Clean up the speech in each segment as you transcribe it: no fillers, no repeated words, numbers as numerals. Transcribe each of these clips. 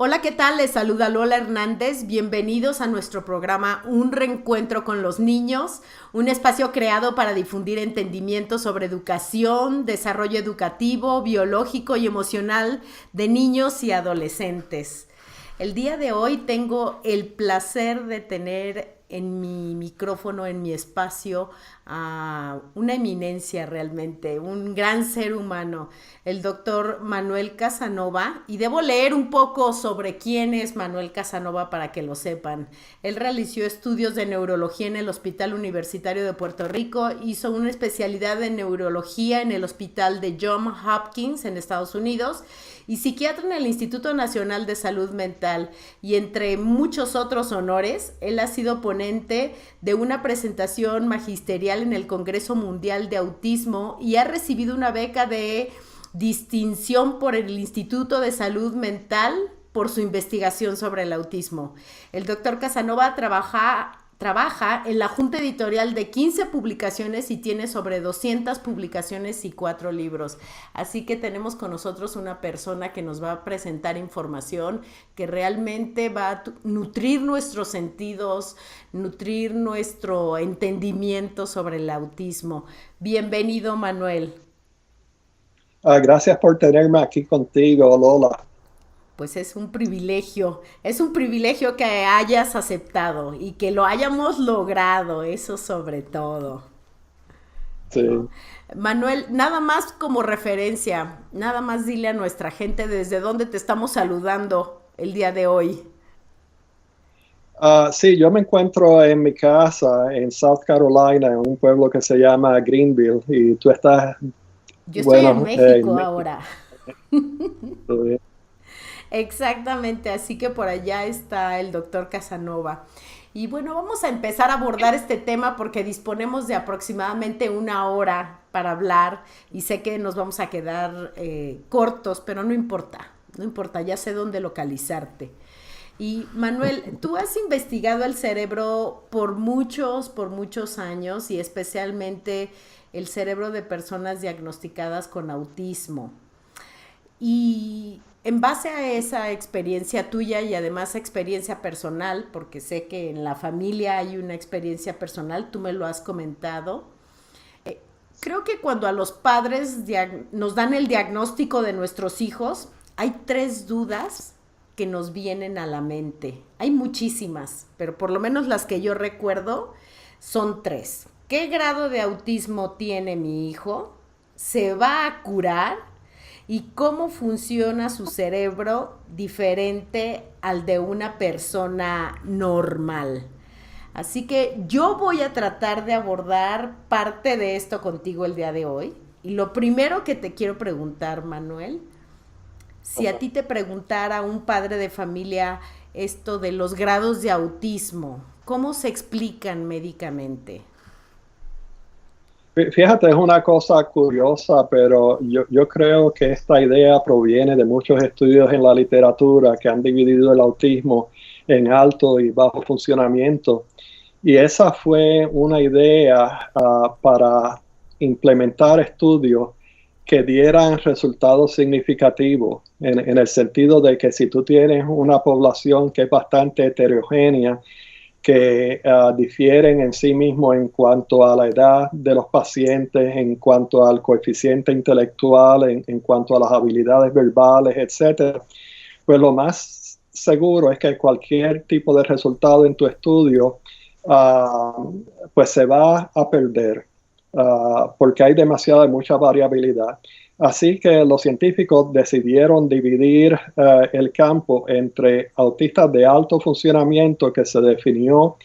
Hola, ¿qué tal? Les saluda Lola Hernández. Bienvenidos a nuestro programa Un Reencuentro con los Niños, un espacio creado para difundir entendimiento sobre educación, desarrollo educativo, biológico y emocional de niños y adolescentes. El día de hoy tengo el placer de tener en mi micrófono, en mi espacio, a una eminencia realmente, un gran ser humano, el doctor Manuel Casanova. Y debo leer un poco sobre quién es Manuel Casanova para que lo sepan. Él realizó estudios de neurología en el Hospital Universitario de Puerto Rico, hizo una especialidad de neurología en el Hospital de Johns Hopkins en Estados Unidos y psiquiatra en el Instituto Nacional de Salud Mental, y entre muchos otros honores, él ha sido ponente de una presentación magisterial en el Congreso Mundial de Autismo y ha recibido una beca de distinción por el Instituto de Salud Mental por su investigación sobre el autismo. El doctor Casanova trabaja en la junta editorial de 15 publicaciones y tiene sobre 200 publicaciones y 4 libros. Así que tenemos con nosotros una persona que nos va a presentar información que realmente va a nutrir nuestros sentidos, nutrir nuestro entendimiento sobre el autismo. Bienvenido, Manuel. Gracias por tenerme aquí contigo, Lola. Pues es un privilegio que hayas aceptado y que lo hayamos logrado, eso sobre todo, ¿no? Sí. Manuel, nada más como referencia, nada más dile a nuestra gente desde dónde te estamos saludando el día de hoy. Sí, yo me encuentro en mi casa en South Carolina, en un pueblo que se llama Greenville, y tú estás, Yo estoy en bueno, en México México. ahora. Exactamente, así que por allá está el doctor Casanova. Y bueno, vamos a empezar a abordar este tema porque disponemos de aproximadamente una hora para hablar y sé que nos vamos a quedar cortos, pero no importa, no importa, ya sé dónde localizarte. Y Manuel, tú has investigado el cerebro por muchos años y especialmente el cerebro de personas diagnosticadas con autismo. Y en base a esa experiencia tuya y además experiencia personal, porque sé que en la familia hay una experiencia personal, tú me lo has comentado, creo que cuando a los padres nos dan el diagnóstico de nuestros hijos, hay tres dudas que nos vienen a la mente. Hay muchísimas, pero por lo menos las que yo recuerdo son tres. ¿Qué grado de autismo tiene mi hijo? ¿Se va a curar? ¿Y cómo funciona su cerebro diferente al de una persona normal? Así que yo voy a tratar de abordar parte de esto contigo el día de hoy. Y lo primero que te quiero preguntar, Manuel, si a ti te preguntara un padre de familia esto de los grados de autismo, ¿cómo se explican médicamente? Fíjate, es una cosa curiosa, pero yo creo que esta idea proviene de muchos estudios en la literatura que han dividido el autismo en alto y bajo funcionamiento. Y esa fue una idea para implementar estudios que dieran resultados significativos, en el sentido de que si tú tienes una población que es bastante heterogénea, que difieren en sí mismo en cuanto a la edad de los pacientes, en cuanto al coeficiente intelectual, en cuanto a las habilidades verbales, etcétera, pues lo más seguro es que cualquier tipo de resultado en tu estudio pues se va a perder, porque hay mucha variabilidad. Así que los científicos decidieron dividir el campo entre autistas de alto funcionamiento, que se definió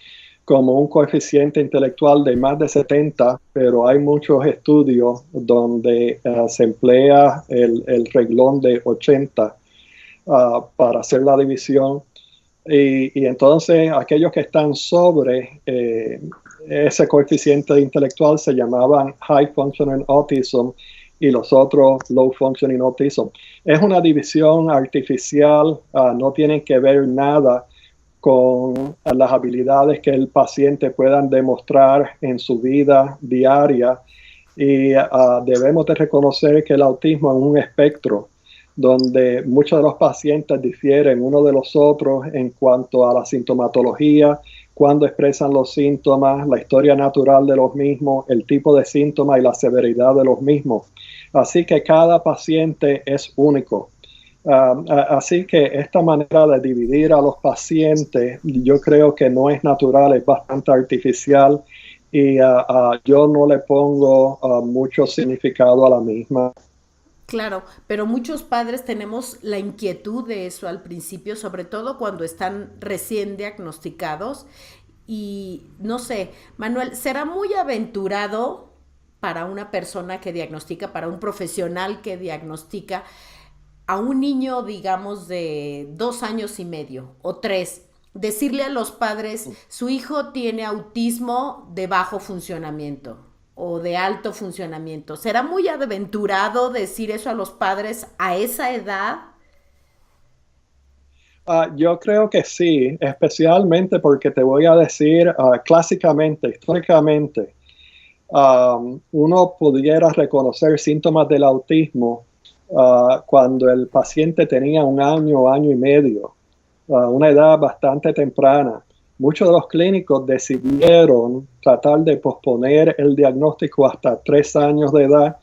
como un coeficiente intelectual de más de 70, pero hay muchos estudios donde se emplea el reglón de 80 para hacer la división. Y entonces aquellos que están sobre ese coeficiente intelectual se llamaban High Functioning Autism y los otros Low Functioning Autism. Es una división artificial, no tienen que ver nada con las habilidades que el paciente pueda demostrar en su vida diaria, y debemos de reconocer que el autismo es un espectro. donde muchos de los pacientes difieren uno de los otros en cuanto a la sintomatología, cuándo expresan los síntomas, la historia natural de los mismos, el tipo de síntomas y la severidad de los mismos. Así que cada paciente es único. Así que esta manera de dividir a los pacientes, yo creo que no es natural, es bastante artificial y yo no le pongo mucho significado a la misma. Claro, pero muchos padres tenemos la inquietud de eso al principio, sobre todo cuando están recién diagnosticados. Y no sé, Manuel, ¿será muy aventurado para una persona que diagnostica, para un profesional que diagnostica a un niño, digamos, de 2 años y medio o 3, decirle a los padres, su hijo tiene autismo de bajo funcionamiento o de alto funcionamiento? ¿Será muy aventurado decir eso a los padres a esa edad? Yo creo que sí, especialmente porque te voy a decir, clásicamente, históricamente, uno pudiera reconocer síntomas del autismo cuando el paciente tenía 1 año, año y medio, una edad bastante temprana. Muchos de los clínicos decidieron tratar de posponer el diagnóstico hasta 3 años de edad,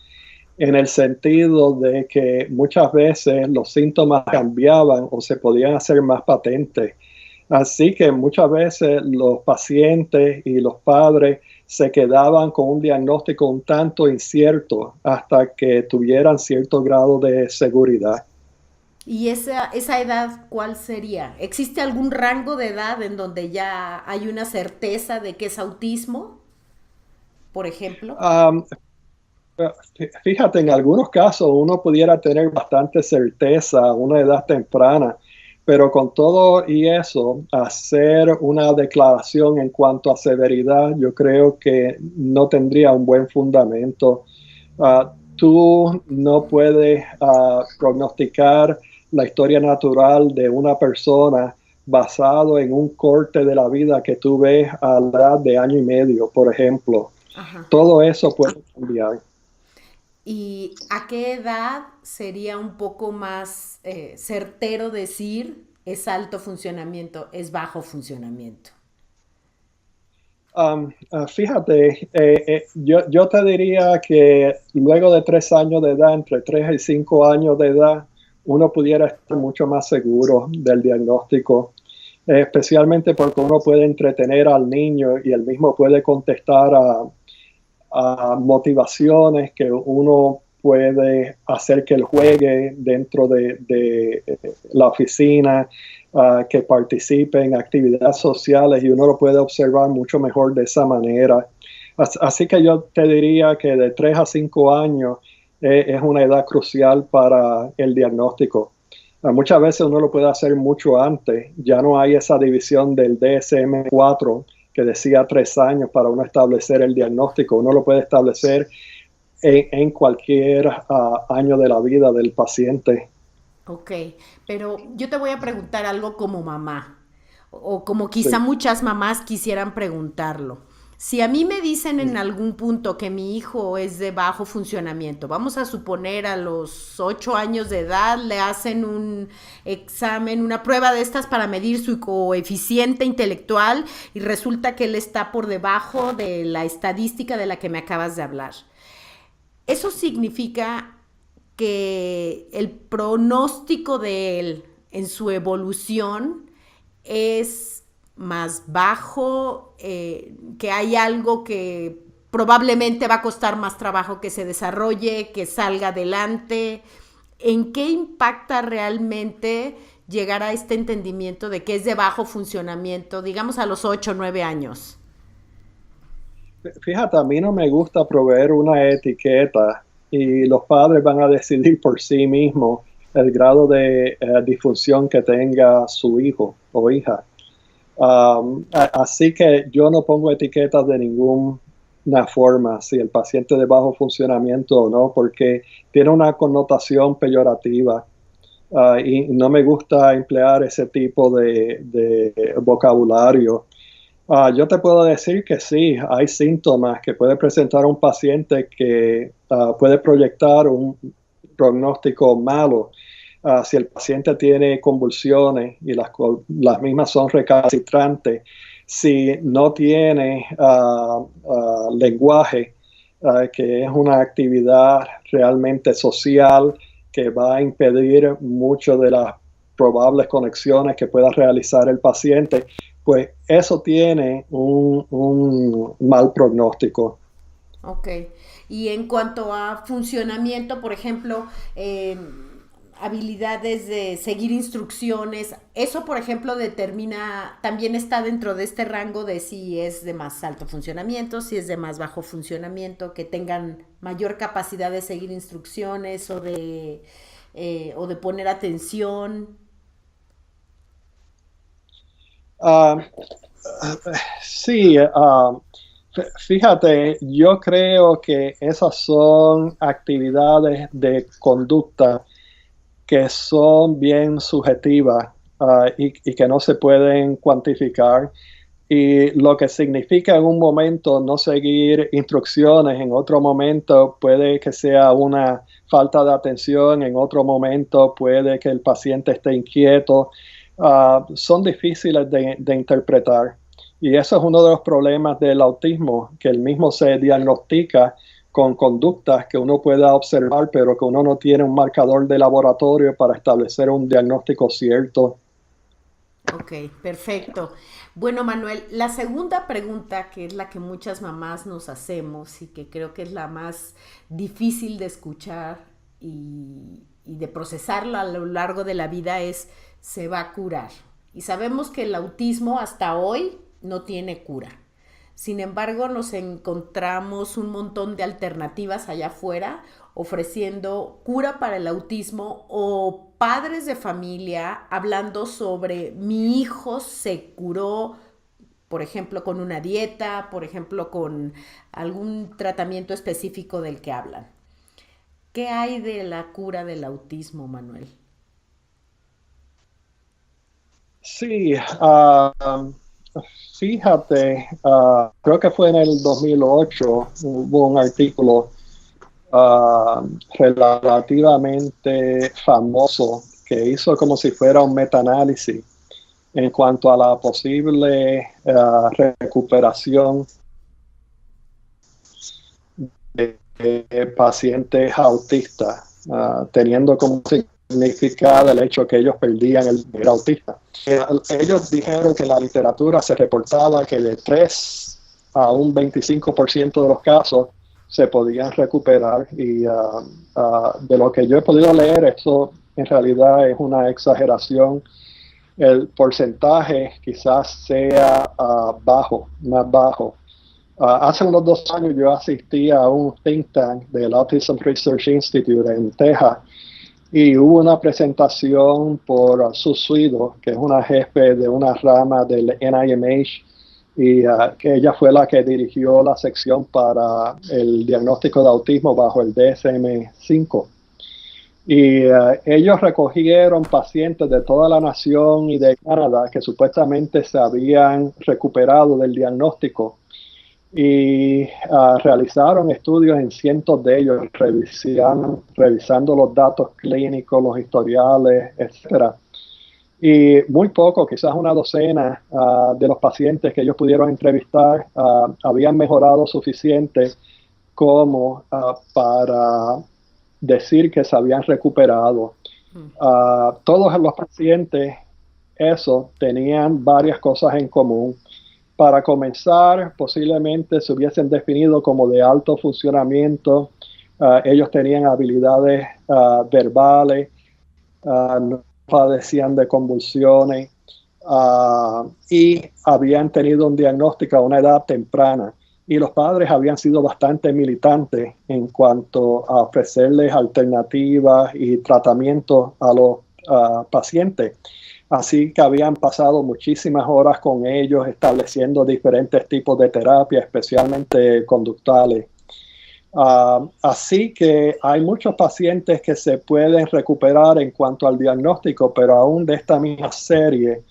en el sentido de que muchas veces los síntomas cambiaban o se podían hacer más patentes. Así que muchas veces los pacientes y los padres se quedaban con un diagnóstico un tanto incierto hasta que tuvieran cierto grado de seguridad. ¿Y esa edad cuál sería? ¿Existe algún rango de edad en donde ya hay una certeza de que es autismo, por ejemplo? Um, Fíjate, en algunos casos uno pudiera tener bastante certeza a una edad temprana, pero con todo y eso, hacer una declaración en cuanto a severidad, yo creo que no tendría un buen fundamento. Tú no puedes prognosticar la historia natural de una persona basado en un corte de la vida que tú ves a la edad de año y medio, por ejemplo. Ajá. Todo eso puede cambiar. ¿Y a qué edad sería un poco más certero decir es alto funcionamiento, es bajo funcionamiento? Fíjate, yo te diría que luego de 3 años de edad, entre 3 y 5 años de edad, uno pudiera estar mucho más seguro del diagnóstico, especialmente porque uno puede entretener al niño y él mismo puede contestar a motivaciones que uno puede hacer que él juegue dentro de la oficina, que participe en actividades sociales y uno lo puede observar mucho mejor de esa manera. Así que yo te diría que de 3 a 5 años es una edad crucial para el diagnóstico. Muchas veces uno lo puede hacer mucho antes, ya no hay esa división del DSM-4 que decía 3 años para uno establecer el diagnóstico. Uno lo puede establecer en cualquier año de la vida del paciente. Ok, pero yo te voy a preguntar algo como mamá, o como quizá Sí. muchas mamás quisieran preguntarlo. Si a mí me dicen en algún punto que mi hijo es de bajo funcionamiento, vamos a suponer a los 8 años de edad le hacen un examen, una prueba de estas para medir su coeficiente intelectual y resulta que él está por debajo de la estadística de la que me acabas de hablar. Eso significa que el pronóstico de él en su evolución es más bajo, que hay algo que probablemente va a costar más trabajo que se desarrolle, que salga adelante. ¿En qué impacta realmente llegar a este entendimiento de que es de bajo funcionamiento, digamos a los 8 o 9 años? Fíjate, a mí no me gusta proveer una etiqueta y los padres van a decidir por sí mismos el grado de disfunción que tenga su hijo o hija. Así que yo no pongo etiquetas de ninguna forma, si el paciente de bajo funcionamiento o no, porque tiene una connotación peyorativa. Y no me gusta emplear ese tipo de vocabulario. Yo te puedo decir que sí, hay síntomas que puede presentar un paciente que puede proyectar un pronóstico malo. si el paciente tiene convulsiones y las mismas son recalcitrantes, si no tiene lenguaje, que es una actividad realmente social que va a impedir mucho de las probables conexiones que pueda realizar el paciente, pues eso tiene un mal pronóstico. Ok. Y en cuanto a funcionamiento, por ejemplo, habilidades de seguir instrucciones, eso, por ejemplo, determina, también está dentro de este rango de si es de más alto funcionamiento, si es de más bajo funcionamiento, que tengan mayor capacidad de seguir instrucciones o de poner atención. Uh, sí, fíjate, yo creo que esas son actividades de conducta que son bien subjetivas y que no se pueden cuantificar. Y lo que significa en un momento no seguir instrucciones, en otro momento puede que sea una falta de atención, en otro momento puede que el paciente esté inquieto. Son difíciles de interpretar. Y eso es uno de los problemas del autismo, que el mismo se diagnostica con conductas que uno pueda observar, pero que uno no tiene un marcador de laboratorio para establecer un diagnóstico cierto. Ok, perfecto. Bueno, Manuel, la segunda pregunta, que es la que muchas mamás nos hacemos y que creo que es la más difícil de escuchar y de procesarla a lo largo de la vida es, ¿se va a curar? Y sabemos que el autismo hasta hoy no tiene cura. Sin embargo, nos encontramos un montón de alternativas allá afuera ofreciendo cura para el autismo o padres de familia hablando sobre mi hijo se curó, por ejemplo, con una dieta, por ejemplo, con algún tratamiento específico del que hablan. ¿Qué hay de la cura del autismo, Manuel? Sí, fíjate, creo que fue en el 2008, hubo un artículo relativamente famoso que hizo como si fuera un metaanálisis en cuanto a la posible recuperación de pacientes autistas, teniendo como significado el hecho que ellos perdían el autista. Ellos dijeron que en la literatura se reportaba que de 3 a un 25% de los casos se podían recuperar y de lo que yo he podido leer, eso en realidad es una exageración. El porcentaje quizás sea bajo, más bajo. Hace unos 2 años yo asistí a un think tank del Autism Research Institute en Texas y hubo una presentación por Sue Swido, que es una jefe de una rama del NIMH, y que ella fue la que dirigió la sección para el diagnóstico de autismo bajo el DSM-5. Y ellos recogieron pacientes de toda la nación y de Canadá que supuestamente se habían recuperado del diagnóstico y realizaron estudios en cientos de ellos, revisando los datos clínicos, los historiales, etcétera. Y muy poco, quizás una docena de los pacientes que ellos pudieron entrevistar habían mejorado suficiente como para decir que se habían recuperado. Todos los pacientes, eso, tenían varias cosas en común. Para comenzar, posiblemente se hubiesen definido como de alto funcionamiento. Ellos tenían habilidades verbales, no padecían de convulsiones y habían tenido un diagnóstico a una edad temprana. Y los padres habían sido bastante militantes en cuanto a ofrecerles alternativas y tratamientos a los pacientes. Así que habían pasado muchísimas horas con ellos estableciendo diferentes tipos de terapia, especialmente conductuales. Así que hay muchos pacientes que se pueden recuperar en cuanto al diagnóstico, pero aún de esta misma serie,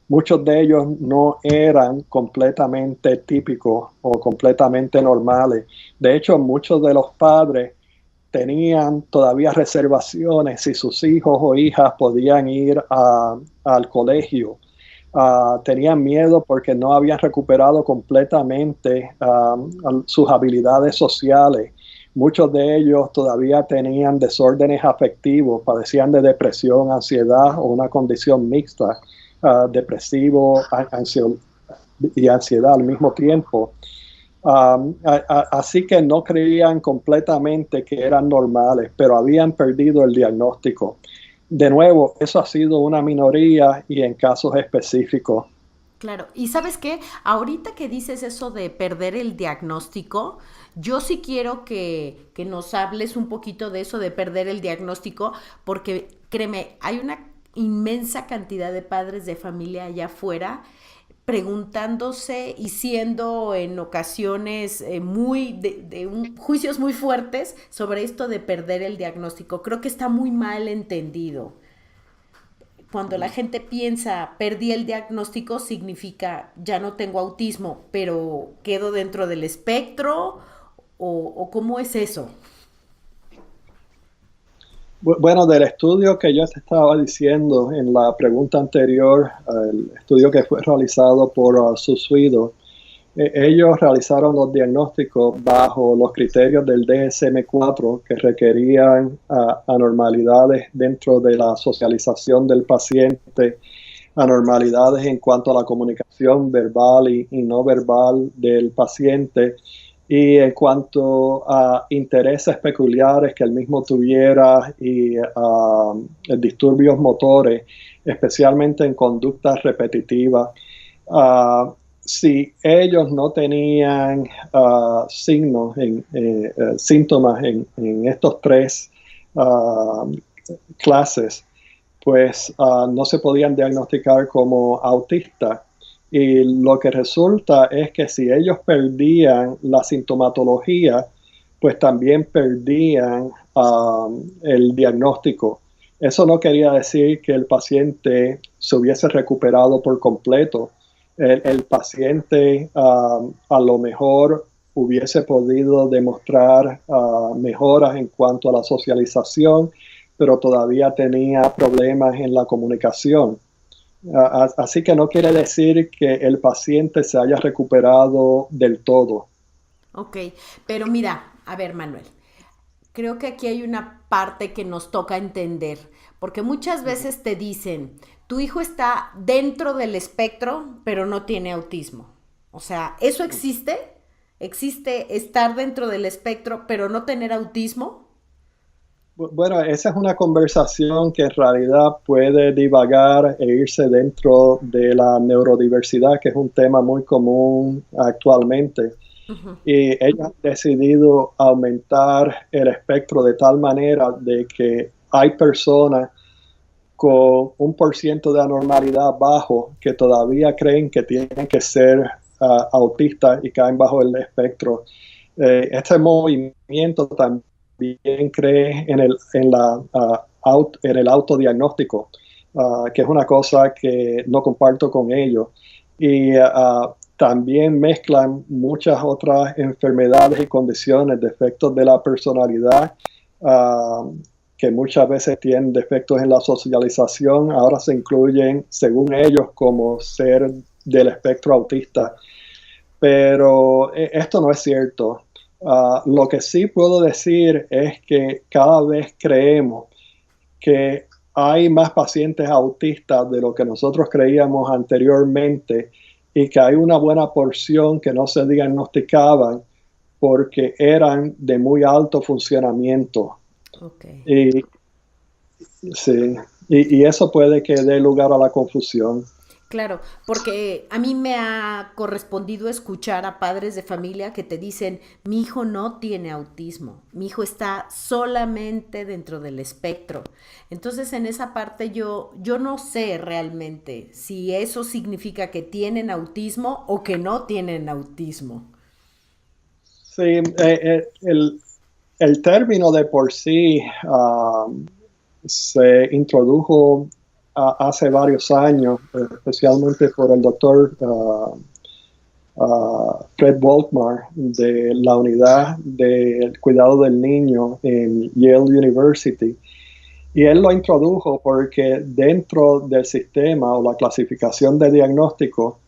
muchos de ellos no eran completamente típicos o completamente normales. De hecho, muchos de los padres tenían todavía reservaciones si sus hijos o hijas podían ir al colegio. Tenían miedo porque no habían recuperado completamente sus habilidades sociales. Muchos de ellos todavía tenían desórdenes afectivos, padecían de depresión, ansiedad o una condición mixta, depresivo y ansiedad al mismo tiempo. Así que no creían completamente que eran normales, pero habían perdido el diagnóstico. De nuevo, eso ha sido una minoría y en casos específicos. Claro, y ¿sabes qué? Ahorita que dices eso de perder el diagnóstico, yo sí quiero que nos hables un poquito de eso de perder el diagnóstico, porque créeme, hay una inmensa cantidad de padres de familia allá afuera preguntándose y siendo en ocasiones juicios muy fuertes sobre esto de perder el diagnóstico. Creo que está muy mal entendido. Cuando la gente piensa perdí el diagnóstico significa ya no tengo autismo, pero quedo dentro del espectro o ¿cómo es eso? Bueno, del estudio que yo te estaba diciendo en la pregunta anterior, el estudio que fue realizado por Susuido, ellos realizaron los diagnósticos bajo los criterios del DSM-4 que requerían anormalidades dentro de la socialización del paciente, anormalidades en cuanto a la comunicación verbal y no verbal del paciente, y en cuanto a intereses peculiares que el mismo tuviera y disturbios motores, especialmente en conductas repetitivas. Si ellos no tenían síntomas en estos tres clases, pues no se podían diagnosticar como autistas. Y lo que resulta es que si ellos perdían la sintomatología, pues también perdían el diagnóstico. Eso no quería decir que el paciente se hubiese recuperado por completo. El paciente a lo mejor hubiese podido demostrar mejoras en cuanto a la socialización, pero todavía tenía problemas en la comunicación. Así que no quiere decir que el paciente se haya recuperado del todo. Ok, pero mira, a ver, Manuel, creo que aquí hay una parte que nos toca entender, porque muchas veces te dicen, tu hijo está dentro del espectro, pero no tiene autismo. O sea, ¿eso existe? ¿Existe estar dentro del espectro, pero no tener autismo? Bueno, esa es una conversación que en realidad puede divagar e irse dentro de la neurodiversidad, que es un tema muy común actualmente. Uh-huh. Y ellos han decidido aumentar el espectro de tal manera de que hay personas con un % de anormalidad bajo que todavía creen que tienen que ser autistas y caen bajo el espectro. Este movimiento también cree en el autodiagnóstico, que es una cosa que no comparto con ellos. Y también mezclan muchas otras enfermedades y condiciones, defectos de la personalidad, que muchas veces tienen defectos en la socialización, ahora se incluyen, según ellos, como ser del espectro autista. Pero esto no es cierto. Lo que sí puedo decir es que cada vez creemos que hay más pacientes autistas de lo que nosotros creíamos anteriormente y que hay una buena porción que no se diagnosticaban porque eran de muy alto funcionamiento. Okay. Sí, y eso puede que dé lugar a la confusión. Claro, porque a mí me ha correspondido escuchar a padres de familia que te dicen, mi hijo no tiene autismo, mi hijo está solamente dentro del espectro. Entonces en esa parte yo no sé realmente si eso significa que tienen autismo o que no tienen autismo. Sí, el término de por sí se introdujo hace varios años, especialmente por el doctor Fred Volkmar de la unidad del cuidado del niño en Yale University. Y él lo introdujo porque dentro del sistema o la clasificación de diagnóstico,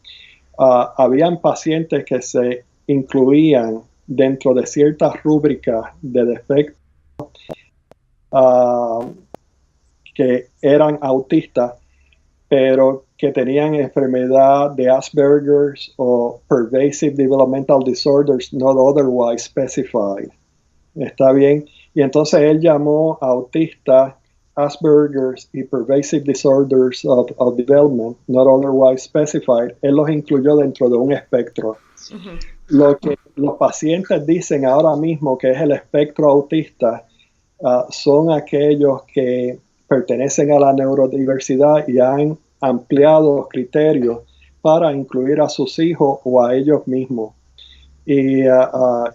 habían pacientes que se incluían dentro de ciertas rúbricas de defectos que eran autistas, pero que tenían enfermedad de Asperger's o Pervasive Developmental Disorders not otherwise specified. ¿Está bien? Y entonces él llamó autistas, Asperger's y Pervasive Disorders of Development not otherwise specified. Él los incluyó dentro de un espectro. Uh-huh. Lo que los pacientes dicen ahora mismo que es el espectro autista son aquellos que pertenecen a la neurodiversidad y han ampliado los criterios para incluir a sus hijos o a ellos mismos. Y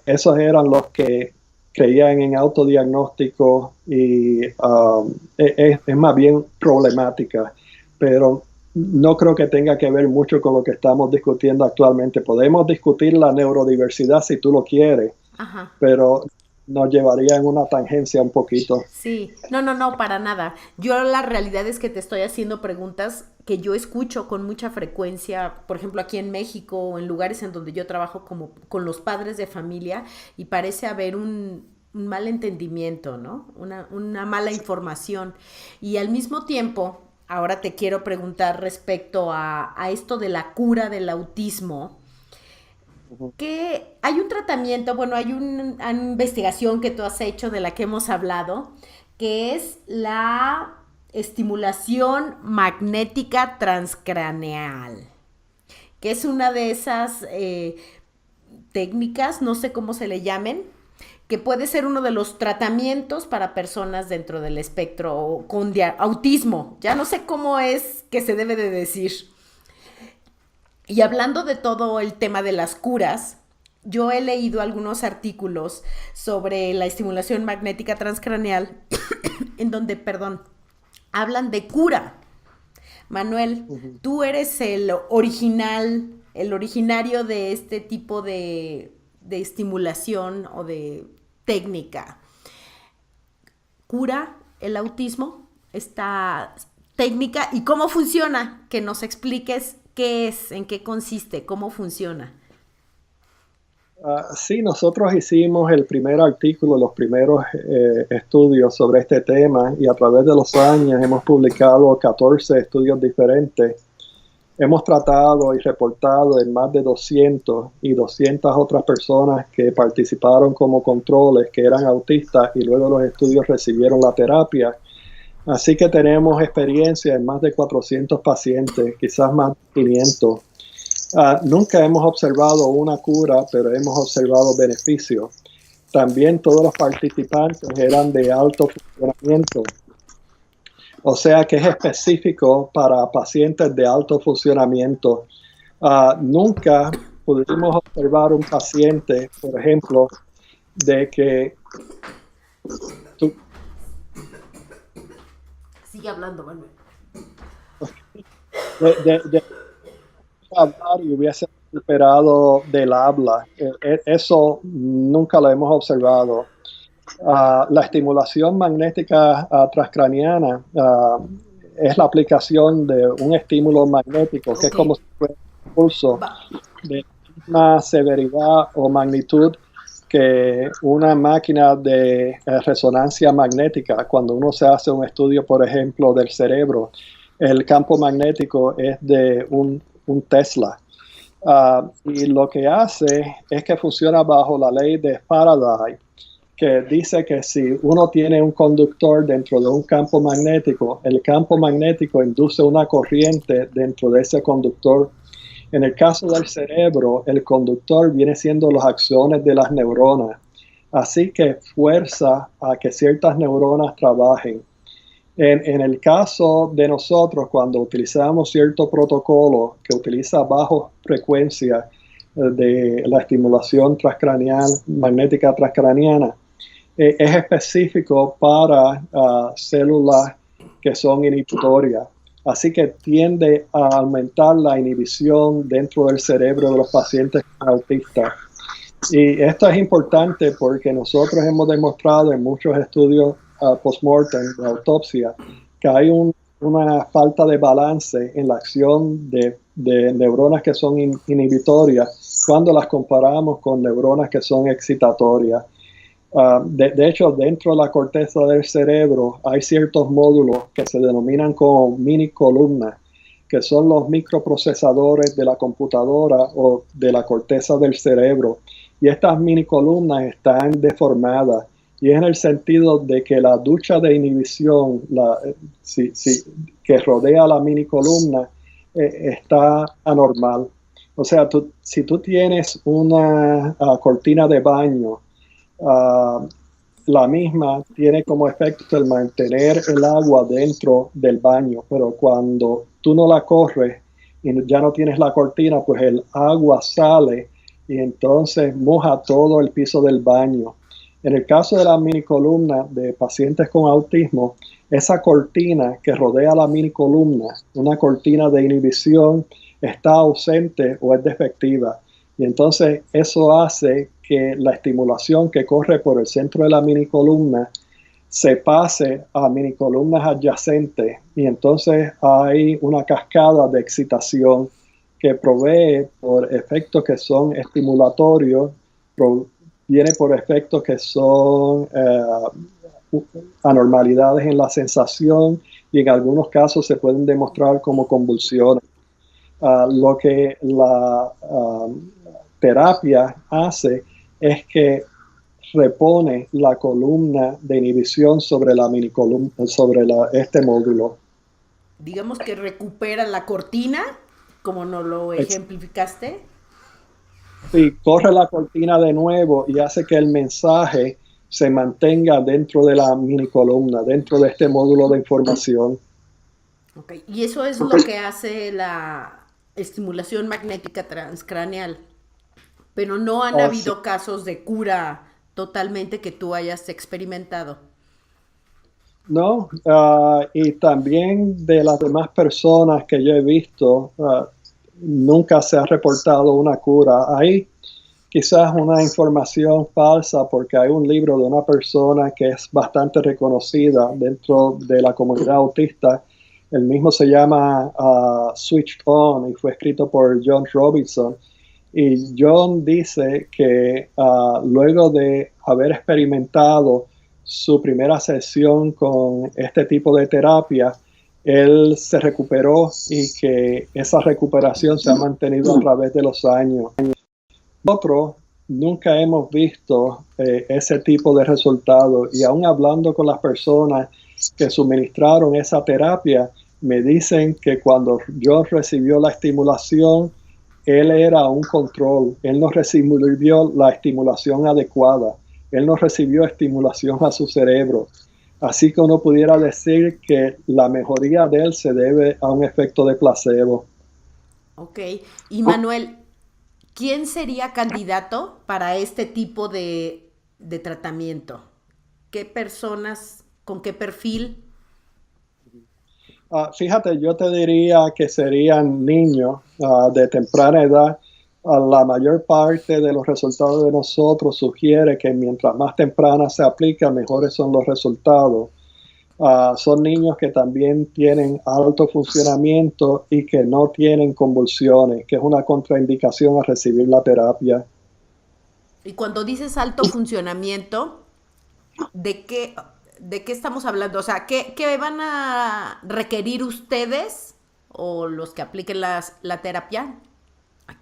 esos eran los que creían en autodiagnóstico y es más bien problemática, pero no creo que tenga que ver mucho con lo que estamos discutiendo actualmente. Podemos discutir la neurodiversidad si tú lo quieres, ajá, pero nos llevaría en una tangencia un poquito. Sí, no, para nada. Yo la realidad es que te estoy haciendo preguntas que yo escucho con mucha frecuencia, por ejemplo, aquí en México o en lugares en donde yo trabajo como con los padres de familia, y parece haber un mal entendimiento, ¿no? Una mala información. Y al mismo tiempo, ahora te quiero preguntar respecto a esto de la cura del autismo, que hay un tratamiento, bueno, hay una investigación que tú has hecho de la que hemos hablado, que es la estimulación magnética transcraneal, que es una de esas técnicas, no sé cómo se le llamen, que puede ser uno de los tratamientos para personas dentro del espectro con autismo. Ya no sé cómo es que se debe de decir. Y hablando de todo el tema de las curas, yo he leído algunos artículos sobre la estimulación magnética transcraneal en donde, hablan de cura. Manuel, tú eres el originario de este tipo de estimulación o de técnica. ¿Cura el autismo esta técnica y cómo funciona? Que nos expliques qué es, en qué consiste, cómo funciona. Sí, nosotros hicimos el primer artículo, los primeros estudios sobre este tema, y a través de los años hemos publicado 14 estudios diferentes. Hemos tratado y reportado en más de 200 y 200 otras personas que participaron como controles, que eran autistas, y luego los estudios recibieron la terapia. Así que tenemos experiencia en más de 400 pacientes, quizás más de 500. Nunca hemos observado una cura, pero hemos observado beneficios. También todos los participantes eran de alto funcionamiento. O sea que es específico para pacientes de alto funcionamiento. Nunca pudimos observar un paciente, por ejemplo, de que... Sigue hablando, Manuel. De hablar y hubiese recuperado del habla. Eso nunca lo hemos observado. La estimulación magnética transcraniana es la aplicación de un estímulo magnético, que es como si fuera un pulso de misma severidad o magnitud que una máquina de resonancia magnética. Cuando uno se hace un estudio, por ejemplo, del cerebro, el campo magnético es de un Tesla. Y lo que hace es que funciona bajo la ley de Faraday, que dice que si uno tiene un conductor dentro de un campo magnético, el campo magnético induce una corriente dentro de ese conductor. En el caso del cerebro, el conductor viene siendo las acciones de las neuronas, así que fuerza a que ciertas neuronas trabajen. En el caso de nosotros, cuando utilizamos cierto protocolo que utiliza bajo frecuencia de la estimulación transcraneal, magnética transcraniana, es específico para células que son inhibitorias. así que tiende a aumentar la inhibición dentro del cerebro de los pacientes autistas. Y esto es importante porque nosotros hemos demostrado en muchos estudios post-mortem, de autopsia, que hay una falta de balance en la acción de neuronas que son inhibitorias cuando las comparamos con neuronas que son excitatorias. De hecho, dentro de la corteza del cerebro hay ciertos módulos que se denominan como mini columnas, que son los microprocesadores de la computadora o de la corteza del cerebro. Y estas mini columnas están deformadas. Y es en el sentido de que la ducha de inhibición que rodea la mini columna está anormal. O sea, si tú tienes una cortina de baño, la misma tiene como efecto el mantener el agua dentro del baño, pero cuando tú no la corres y ya no tienes la cortina, pues el agua sale y entonces moja todo el piso del baño. En el caso de la minicolumna de pacientes con autismo, esa cortina que rodea la minicolumna, una cortina de inhibición, está ausente o es defectiva. Y entonces eso hace que la estimulación que corre por el centro de la minicolumna se pase a minicolumnas adyacentes y entonces hay una cascada de excitación que provee por efectos que son estimulatorios, viene por efectos que son anormalidades en la sensación y en algunos casos se pueden demostrar como convulsiones. Lo que la terapia hace es que repone la columna de inhibición sobre la minicolumna, sobre este módulo. Digamos que recupera la cortina, como nos lo ejemplificaste. Sí, corre la cortina de nuevo y hace que el mensaje se mantenga dentro de la minicolumna, dentro de este módulo de información. Okay. Y eso es lo que hace la estimulación magnética transcraneal. Pero no han habido casos de cura totalmente que tú hayas experimentado. No, y también de las demás personas que yo he visto, nunca se ha reportado una cura. Hay quizás una información falsa porque hay un libro de una persona que es bastante reconocida dentro de la comunidad autista. El mismo se llama Switched On y fue escrito por John Robinson. Y John dice que luego de haber experimentado su primera sesión con este tipo de terapia, él se recuperó y que esa recuperación se ha mantenido a través de los años. Nosotros nunca hemos visto ese tipo de resultados y aún hablando con las personas que suministraron esa terapia, me dicen que cuando John recibió la estimulación, él era un control, él no recibió la estimulación adecuada, él no recibió estimulación a su cerebro. Así que uno pudiera decir que la mejoría de él se debe a un efecto de placebo. Ok, y Manuel, ¿quién sería candidato para este tipo de tratamiento? ¿Qué personas, con qué perfil? Fíjate, yo te diría que serían niños de temprana edad. La mayor parte de los resultados de nosotros sugiere que mientras más temprana se aplica, mejores son los resultados. Son niños que también tienen alto funcionamiento y que no tienen convulsiones, que es una contraindicación a recibir la terapia. Y cuando dices alto funcionamiento, ¿de qué estamos hablando? O sea, ¿qué van a requerir ustedes o los que apliquen la terapia?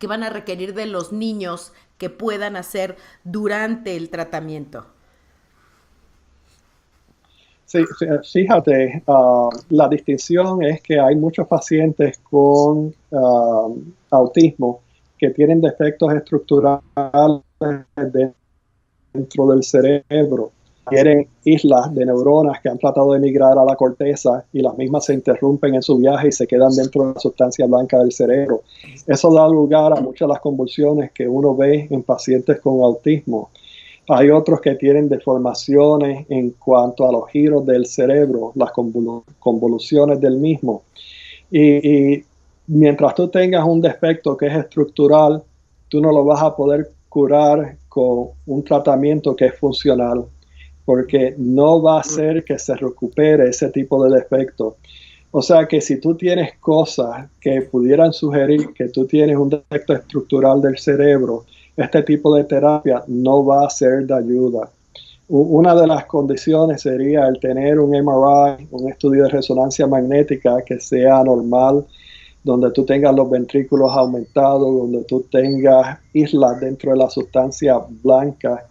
¿Qué van a requerir de los niños que puedan hacer durante el tratamiento? Sí, fíjate, la distinción es que hay muchos pacientes con autismo que tienen defectos estructurales dentro del cerebro. Tienen islas de neuronas que han tratado de migrar a la corteza y las mismas se interrumpen en su viaje y se quedan dentro de la sustancia blanca del cerebro. Eso da lugar a muchas de las convulsiones que uno ve en pacientes con autismo. Hay otros que tienen deformaciones en cuanto a los giros del cerebro, las convoluciones del mismo. Y mientras tú tengas un defecto que es estructural, tú no lo vas a poder curar con un tratamiento que es funcional, porque no va a hacer que se recupere ese tipo de defecto. O sea que si tú tienes cosas que pudieran sugerir que tú tienes un defecto estructural del cerebro, este tipo de terapia no va a ser de ayuda. Una de las condiciones sería el tener un MRI, un estudio de resonancia magnética que sea normal, donde tú tengas los ventrículos aumentados, donde tú tengas islas dentro de la sustancia blanca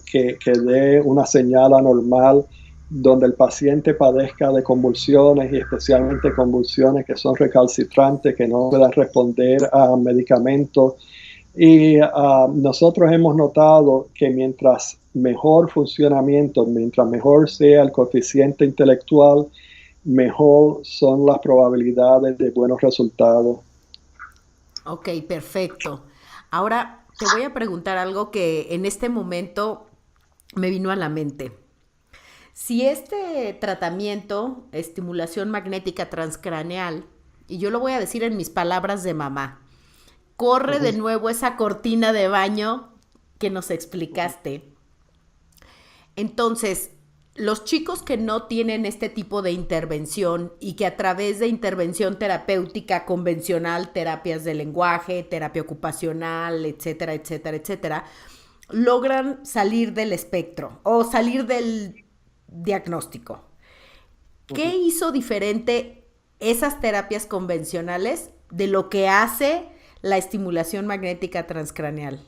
que dé una señal anormal, donde el paciente padezca de convulsiones y especialmente convulsiones que son recalcitrantes, que no puedan responder a medicamentos. Y nosotros hemos notado que mientras mejor funcionamiento, mientras mejor sea el coeficiente intelectual, mejor son las probabilidades de buenos resultados. Ok, perfecto. Ahora te voy a preguntar algo que en este momento me vino a la mente. Si este tratamiento, estimulación magnética transcraneal, y yo lo voy a decir en mis palabras de mamá, corre de nuevo esa cortina de baño que nos explicaste. Entonces, los chicos que no tienen este tipo de intervención y que a través de intervención terapéutica convencional, terapias de lenguaje, terapia ocupacional, etcétera, etcétera, etcétera, logran salir del espectro o salir del diagnóstico. ¿Qué hizo diferente esas terapias convencionales de lo que hace la estimulación magnética transcraneal?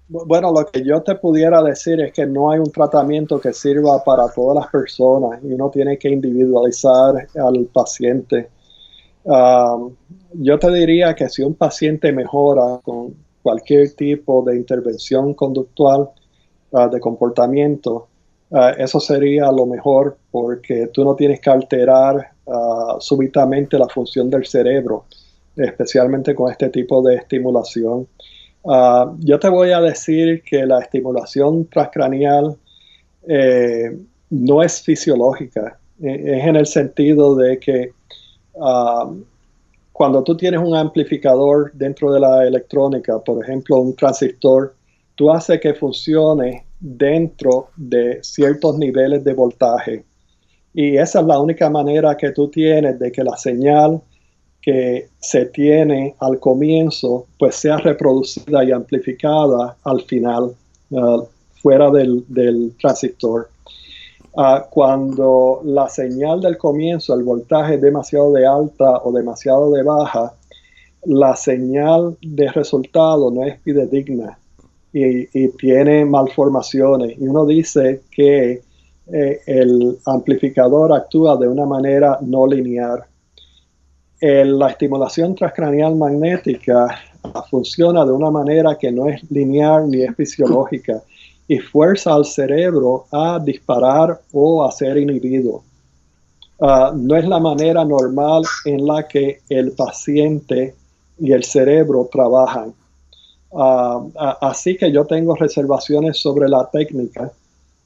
Bueno, lo que yo te pudiera decir es que no hay un tratamiento que sirva para todas las personas y uno tiene que individualizar al paciente. Yo te diría que si un paciente mejora con cualquier tipo de intervención conductual, de comportamiento, eso sería lo mejor porque tú no tienes que alterar súbitamente la función del cerebro, especialmente con este tipo de estimulación. Yo te voy a decir que la estimulación transcraneal no es fisiológica, es en el sentido de que cuando tú tienes un amplificador dentro de la electrónica, por ejemplo un transistor, tú haces que funcione dentro de ciertos niveles de voltaje. Y esa es la única manera que tú tienes de que la señal que se tiene al comienzo pues sea reproducida y amplificada al final, fuera del transistor. Cuando la señal del comienzo, el voltaje es demasiado de alta o demasiado de baja, la señal de resultado no es fidedigna y tiene malformaciones. Y uno dice que el amplificador actúa de una manera no lineal. La estimulación transcraneal magnética funciona de una manera que no es lineal ni es fisiológica y fuerza al cerebro a disparar o a ser inhibido. No es la manera normal en la que el paciente y el cerebro trabajan. Así que yo tengo reservaciones sobre la técnica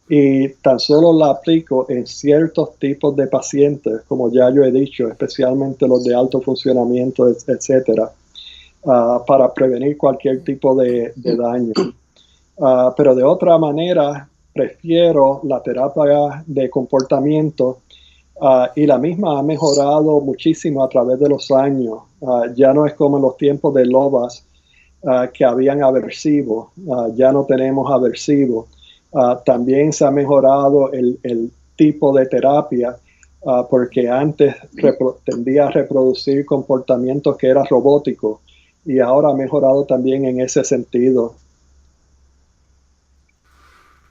y tan solo la aplico en ciertos tipos de pacientes, como ya yo he dicho, especialmente los de alto funcionamiento, etcétera, para prevenir cualquier tipo de daño. Pero de otra manera, prefiero la terapia de comportamiento y la misma ha mejorado muchísimo a través de los años. Ya no es como en los tiempos de Lovaas, que habían aversivos, ya no tenemos aversivos. También se ha mejorado el tipo de terapia porque antes tendía a reproducir comportamientos que eran robóticos y ahora ha mejorado también en ese sentido.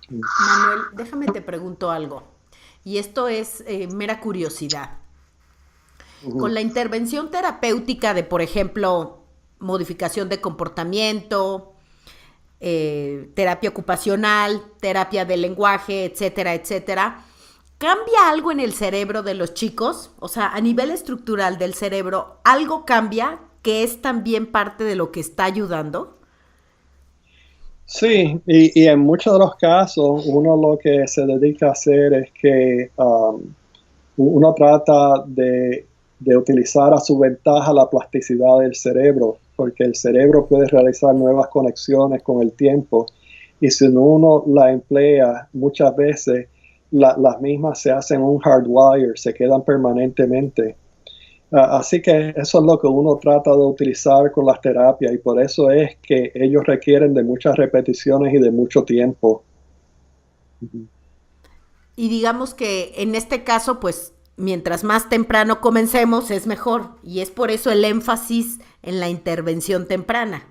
Manuel, déjame te pregunto algo. Y esto es mera curiosidad. Con la intervención terapéutica de, por ejemplo, modificación de comportamiento, terapia ocupacional, terapia del lenguaje, etcétera, etcétera, ¿cambia algo en el cerebro de los chicos? O sea, a nivel estructural del cerebro, ¿algo cambia que es también parte de lo que está ayudando? Sí, y en muchos de los casos uno lo que se dedica a hacer es que Uno trata de utilizar a su ventaja la plasticidad del cerebro, porque el cerebro puede realizar nuevas conexiones con el tiempo, y si uno la emplea muchas veces, las mismas se hacen un hardwire, se quedan permanentemente. Así que eso es lo que uno trata de utilizar con las terapias, y por eso es que ellos requieren de muchas repeticiones y de mucho tiempo. Y digamos que en este caso, pues mientras más temprano comencemos es mejor. Y es por eso el énfasis en la intervención temprana.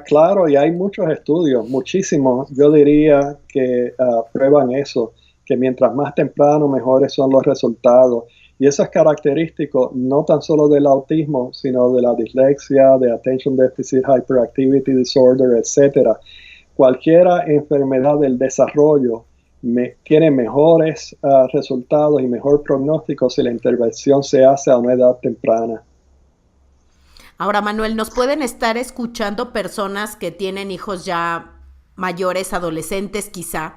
Claro, y hay muchos estudios, muchísimos, yo diría que prueban eso, que mientras más temprano mejores son los resultados. Y eso es característico no tan solo del autismo, sino de la dislexia, de Attention Deficit Hyperactivity Disorder, etcétera. Cualquier enfermedad del desarrollo tiene mejores resultados y mejor pronóstico si la intervención se hace a una edad temprana. Ahora, Manuel, nos pueden estar escuchando personas que tienen hijos ya mayores, adolescentes quizá,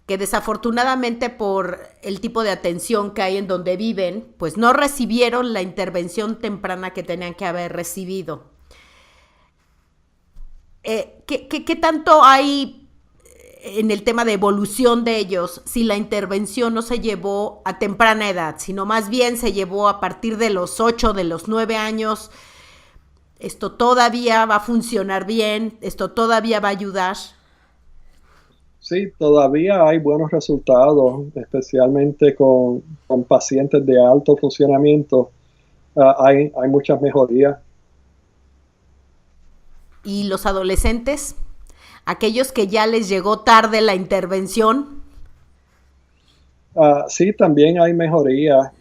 que desafortunadamente por el tipo de atención que hay en donde viven, pues no recibieron la intervención temprana que tenían que haber recibido. ¿Qué tanto hay en el tema de evolución de ellos si la intervención no se llevó a temprana edad, sino más bien se llevó a partir de los 8, de los 9 años? ¿Esto todavía va a funcionar bien? ¿Esto todavía va a ayudar? Sí, todavía hay buenos resultados, especialmente con pacientes de alto funcionamiento. Hay muchas mejorías. ¿Y los adolescentes? Aquellos que ya les llegó tarde la intervención. Sí, también hay mejoría.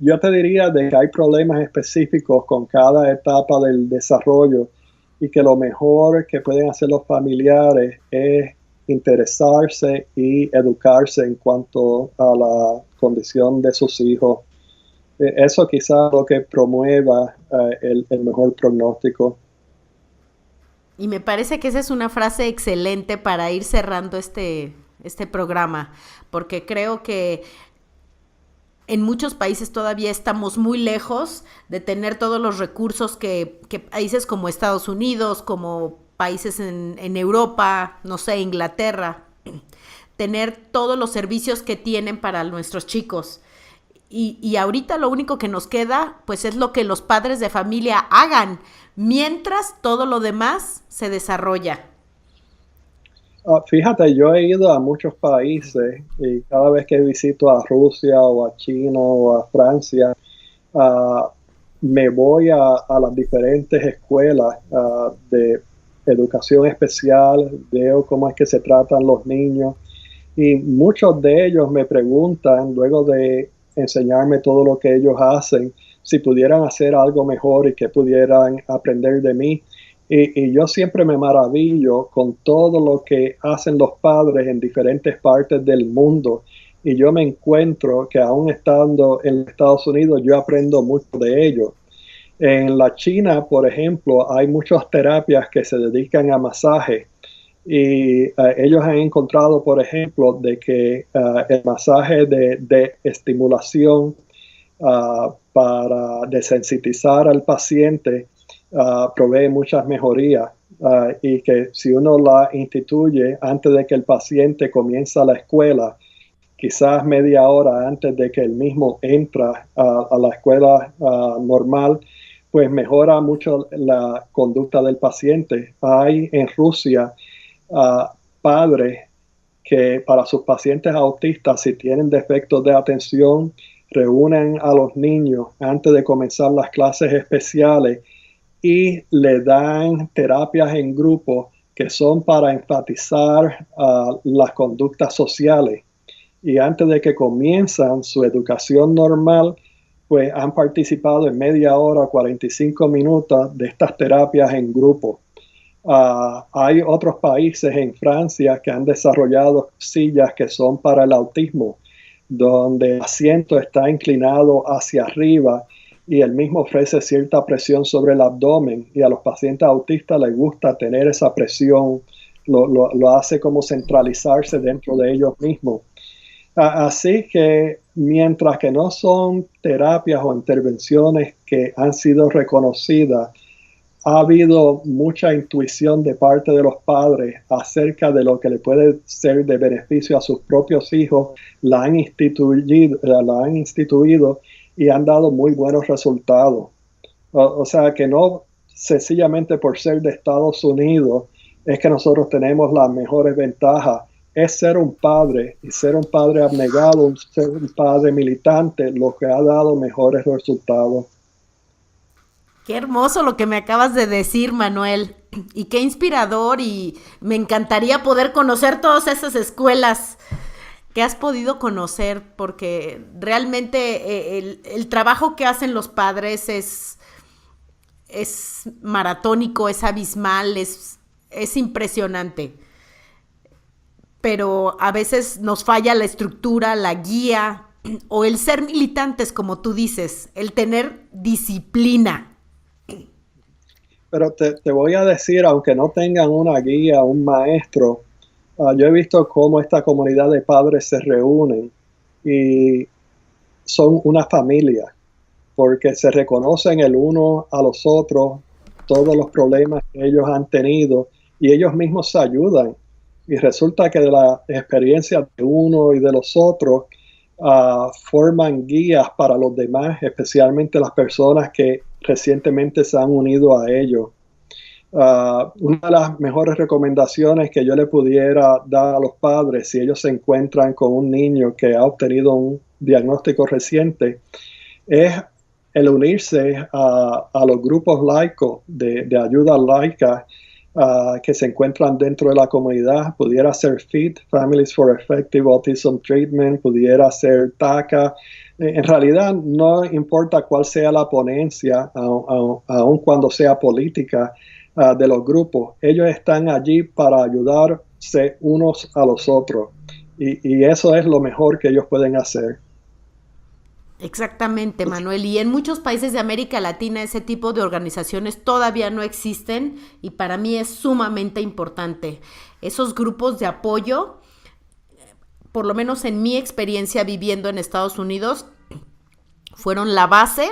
Yo te diría de que hay problemas específicos con cada etapa del desarrollo, y que lo mejor que pueden hacer los familiares es interesarse y educarse en cuanto a la condición de sus hijos. Eso quizás lo que promueva el mejor pronóstico. Y me parece que esa es una frase excelente para ir cerrando este programa, porque creo que en muchos países todavía estamos muy lejos de tener todos los recursos que países como Estados Unidos, como países en Europa, no sé, Inglaterra, tener todos los servicios que tienen para nuestros chicos. Y ahorita lo único que nos queda, pues es lo que los padres de familia hagan, mientras todo lo demás se desarrolla. Fíjate, yo he ido a muchos países, y cada vez que visito a Rusia o a China o a Francia, uh, me voy a las diferentes escuelas de educación especial, veo cómo es que se tratan los niños, y muchos de ellos me preguntan, luego de enseñarme todo lo que ellos hacen, si pudieran hacer algo mejor y que pudieran aprender de mí. Y yo siempre me maravillo con todo lo que hacen los padres en diferentes partes del mundo. Y yo me encuentro que aún estando en Estados Unidos, yo aprendo mucho de ellos. En la China, por ejemplo, hay muchas terapias que se dedican a masaje. Y ellos han encontrado, por ejemplo, de que el masaje de estimulación para desensitizar al paciente provee muchas mejorías, y que si uno la instituye antes de que el paciente comienza la escuela, quizás media hora antes de que él mismo entra a la escuela normal, pues mejora mucho la conducta del paciente. Hay en Rusia padres que para sus pacientes autistas, si tienen defectos de atención, reúnen a los niños antes de comenzar las clases especiales y le dan terapias en grupo que son para enfatizar las conductas sociales. Y antes de que comienzan su educación normal, pues han participado en media hora, 45 minutos de estas terapias en grupo. Hay otros países en Francia que han desarrollado sillas que son para el autismo, donde el asiento está inclinado hacia arriba y el mismo ofrece cierta presión sobre el abdomen, y a los pacientes autistas les gusta tener esa presión, lo hace como centralizarse dentro de ellos mismos. Así que mientras que no son terapias o intervenciones que han sido reconocidas, ha habido mucha intuición de parte de los padres acerca de lo que le puede ser de beneficio a sus propios hijos, la han instituido y han dado muy buenos resultados. O sea que no sencillamente por ser de Estados Unidos es que nosotros tenemos las mejores ventajas. Es ser un padre y ser un padre abnegado, ser un padre militante, lo que ha dado mejores resultados. Qué hermoso lo que me acabas de decir, Manuel. Y qué inspirador, y me encantaría poder conocer todas esas escuelas que has podido conocer, porque realmente el trabajo que hacen los padres es maratónico, es abismal, es impresionante. Pero a veces nos falla la estructura, la guía o el ser militantes, como tú dices, el tener disciplina. Pero te voy a decir, aunque no tengan una guía, un maestro, yo he visto cómo esta comunidad de padres se reúnen y son una familia, porque se reconocen el uno a los otros, todos los problemas que ellos han tenido y ellos mismos se ayudan. Y resulta que de la experiencia de uno y de los otros forman guías para los demás, especialmente las personas que recientemente se han unido a ellos. Una de las mejores recomendaciones que yo le pudiera dar a los padres si ellos se encuentran con un niño que ha obtenido un diagnóstico reciente es el unirse a los grupos laicos de ayuda laica que se encuentran dentro de la comunidad. Pudiera ser FEAT, Families for Effective Autism Treatment, pudiera ser TACA. En realidad no importa cuál sea la ponencia, aun cuando sea política, de los grupos. Ellos están allí para ayudarse unos a los otros. Y eso es lo mejor que ellos pueden hacer. Exactamente, Manuel. Y en muchos países de América Latina ese tipo de organizaciones todavía no existen, y para mí es sumamente importante. Esos grupos de apoyo, por lo menos en mi experiencia viviendo en Estados Unidos, fueron la base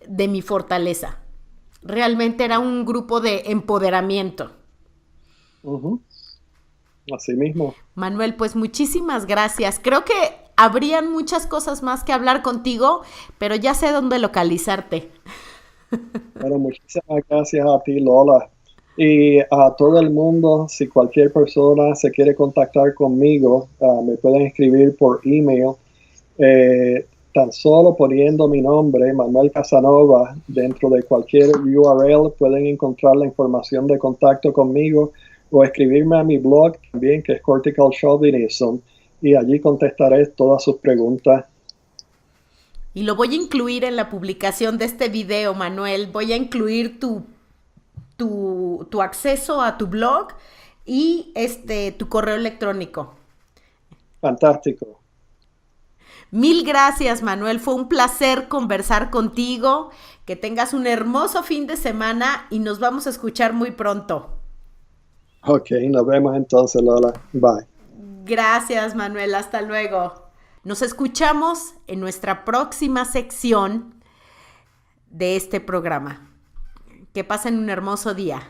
de mi fortaleza. Realmente era un grupo de empoderamiento. Uh-huh. Así mismo. Manuel, pues muchísimas gracias. Creo que habrían muchas cosas más que hablar contigo, pero ya sé dónde localizarte. Bueno, muchísimas gracias a ti, Lola. Y a todo el mundo, si cualquier persona se quiere contactar conmigo, me pueden escribir por email. Tan solo poniendo mi nombre, Manuel Casanova, dentro de cualquier URL pueden encontrar la información de contacto conmigo, o escribirme a mi blog también, que es Cortical Chauvinism, y allí contestaré todas sus preguntas. Y lo voy a incluir en la publicación de este video, Manuel. Voy a incluir tu acceso a tu blog y tu correo electrónico. Fantástico. Mil gracias, Manuel. Fue un placer conversar contigo. Que tengas un hermoso fin de semana y nos vamos a escuchar muy pronto. Ok, nos vemos entonces, Lola. Bye. Gracias, Manuel. Hasta luego. Nos escuchamos en nuestra próxima sección de este programa. Que pasen un hermoso día.